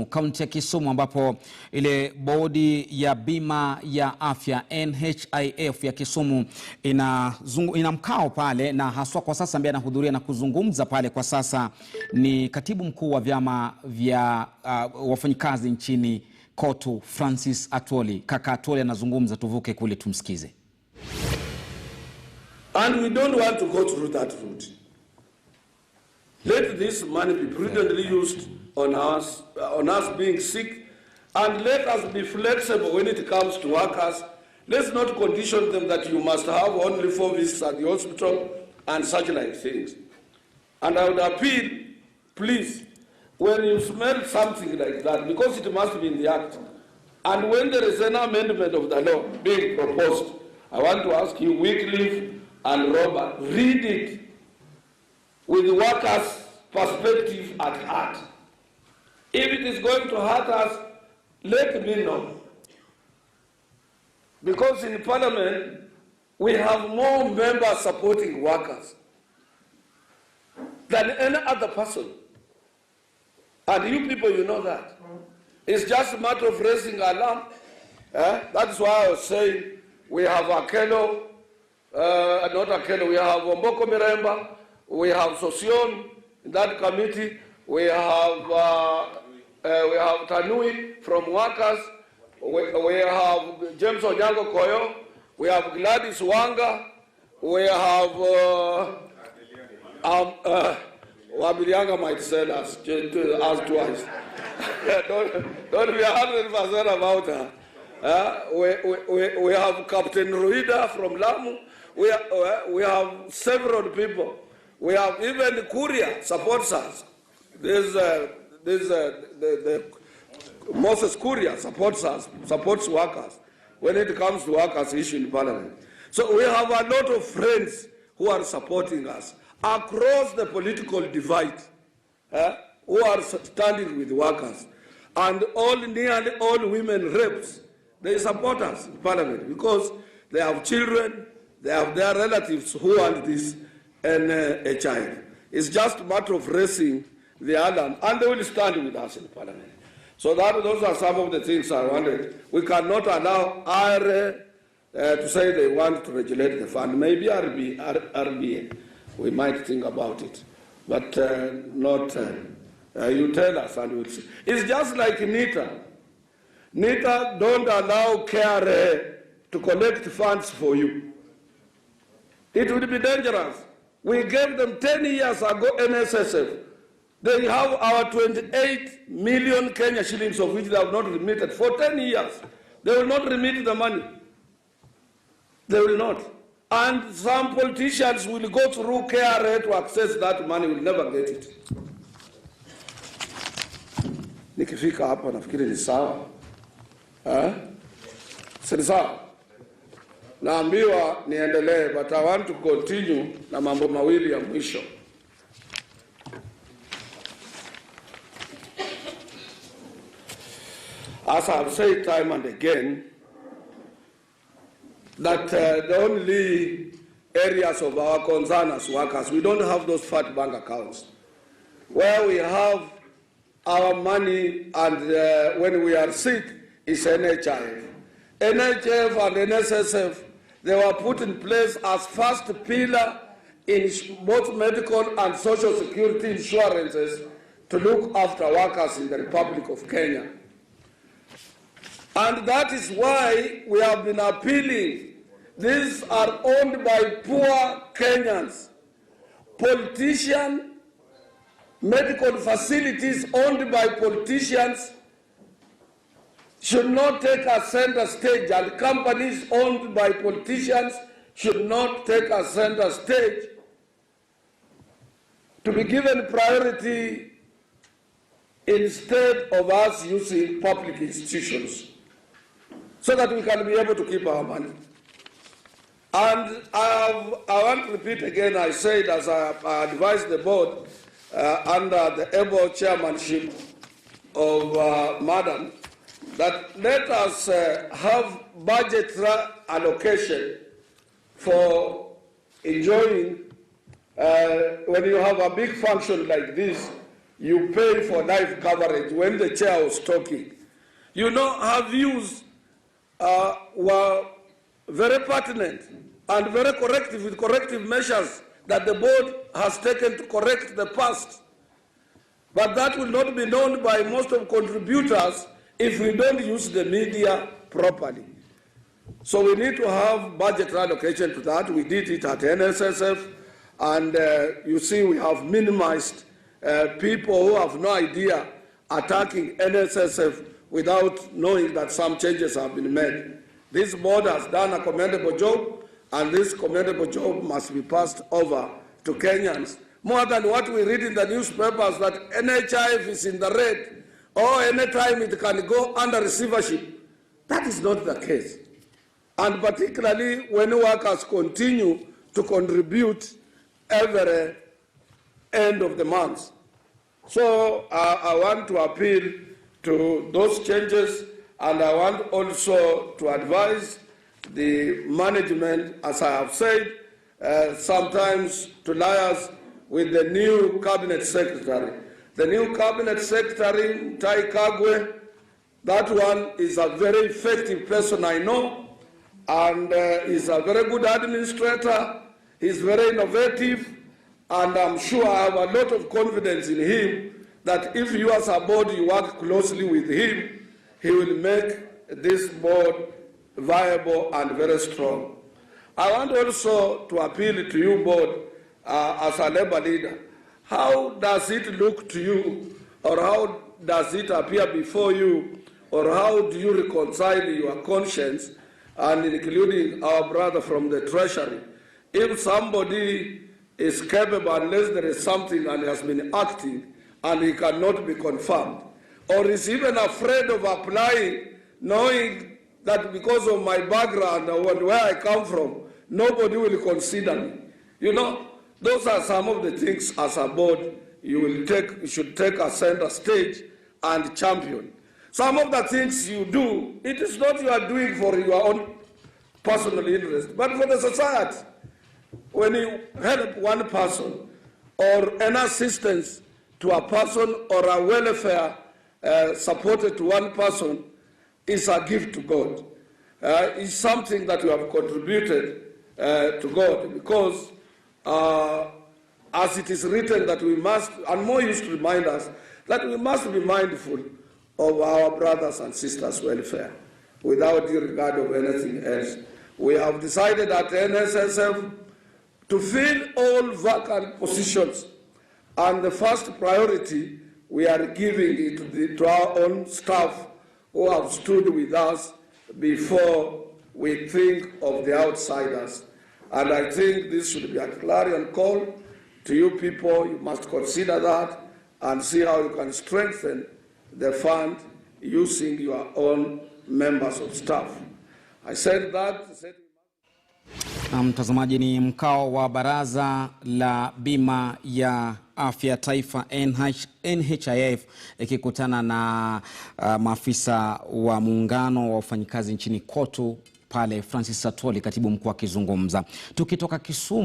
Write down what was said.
Kaunti ya Kisumu ambapo ile bodi ya bima ya afya NHIF ya Kisumu ina mkao pale, na haswa kwa sasa ambaye anahudhuria na kuzungumza pale kwa sasa ni katibu mkuu wa vyama vya wafanyikazi nchini KOTU Francis Atwoli. Kaka Atwoli anazungumza, tuvuke kule tumsikize. And we don't want to go through that route. Let this money be prudently used on us being sick, and let us be flexible when it comes to workers. Let's not condition them that you must have only 4 visits at the hospital and such like things. And I would appeal, please, when you smell something like that, because it must be in the act, and when there is an amendment of the law being proposed, I want to ask you, Wycliffe and Robert, read it with the workers' perspective at heart. If it is going to hurt us, let me know. Because in Parliament, we have more members supporting workers than any other person. And you people, you know that. It's just a matter of raising alarm. That's why I was saying we have Akelo, not Akelo, we have Omboko Miremba, we have Sosion in that committee, we have Tanui from workers, we have James Onyango Koyo, we have Gladys Wanga, we have Wabilianga might sell us twice. don't be 100% about her. We have Captain Ruida from Lamu. We have several people. We have even Kuria supports us. The Moses Kuria supports us, supports workers when it comes to workers' issue in Parliament. So we have a lot of friends who are supporting us across the political divide, who are standing with workers. And nearly all women reps, they support us in Parliament because they have children, they have their relatives who want this NHIF. It's just a matter of raising the alarm, and they will stand with us in Parliament. So those are some of the things I wanted. We cannot allow IRA to say they want to regulate the fund. Maybe RBA, we might think about it, but not. You tell us and we'll see. It's just like NITA. NITA don't allow KRA to collect funds for you. It would be dangerous. We gave them 10 years ago NSSF. They have our 28 million Kenya shillings of which they have not remitted for 10 years. They will not remit the money. They will not. And some politicians will go through KRA to access that money, will never get it. Nikifika hapa nafikiri ni sawa. Si sawa? Naambiwa niendelee, but I want to continue na mambo mawili ya mwisho. As I've said time and again, that the only areas of our concern as workers, we don't have those fat bank accounts. Where we have our money and when we are sick is NHIF. NHIF and NSSF, they were put in place as first pillar in both medical and social security insurances to look after workers in the Republic of Kenya. And that is why we have been appealing. These are owned by poor Kenyans. Politicians, medical facilities owned by politicians should not take a center stage, and companies owned by politicians should not take a center stage to be given priority instead of us using public institutions so that we can be able to keep our money. And I want to repeat again, I said as I advised the board under the able chairmanship of Madam, that let us have budget allocation for enjoying, when you have a big function like this, you pay for live coverage when the chair was talking. You know, her views were very pertinent and very corrective, with corrective measures that the board has taken to correct the past. But that will not be known by most of contributors if we don't use the media properly. So we need to have budget allocation to that. We did it at NSSF, and you see we have minimized people who have no idea attacking NSSF without knowing that some changes have been made. This board has done a commendable job, and this commendable job must be passed over to Kenyans. More than what we read in the newspapers that NHIF is in the red, or anytime it can go under receivership. That is not the case. And particularly when workers continue to contribute every end of the month. So I want to appeal to those changes, and I want also to advise the management, as I have said, sometimes to liaise with the new cabinet secretary. The new cabinet secretary, Tai Kagwe, that one is a very effective person I know, and he's a very good administrator. He's very innovative, and I'm sure I have a lot of confidence in him that if you as a board you work closely with him, he will make this board viable and very strong. I want also to appeal to you, board, as a labor leader. How does it look to you, or how does it appear before you, or how do you reconcile your conscience, and including our brother from the Treasury, if somebody is capable, unless there is something and has been acting and he cannot be confirmed, or is even afraid of applying, knowing that because of my background and where I come from, nobody will consider me? You know, those are some of the things as a board you should take a center stage and champion. Some of the things you do, it is not you are doing for your own personal interest, but for the society. When you help one person or an assistance to a person or a welfare supported to one person, is a gift to God. It's something that you have contributed to God, because as it is written that we must, and more used to remind us, that we must be mindful of our brothers and sisters' welfare without regard of anything else. We have decided at NSSF to fill all vacant positions, and the first priority we are giving it to our own staff who have stood with us before we think of the outsiders. And I think this should be a clarion call to you people. You must consider that and see how you can strengthen the fund using your own members of staff. I said that. Mtazamaji, ni mkao wa baraza la bima ya afya taifa NHIF ikikutana na maafisa wa muungano wa wafanyikazi nchini Kotu pale, Francis Atwoli katibu mkuu akizungumza. Tukitoka Kisumu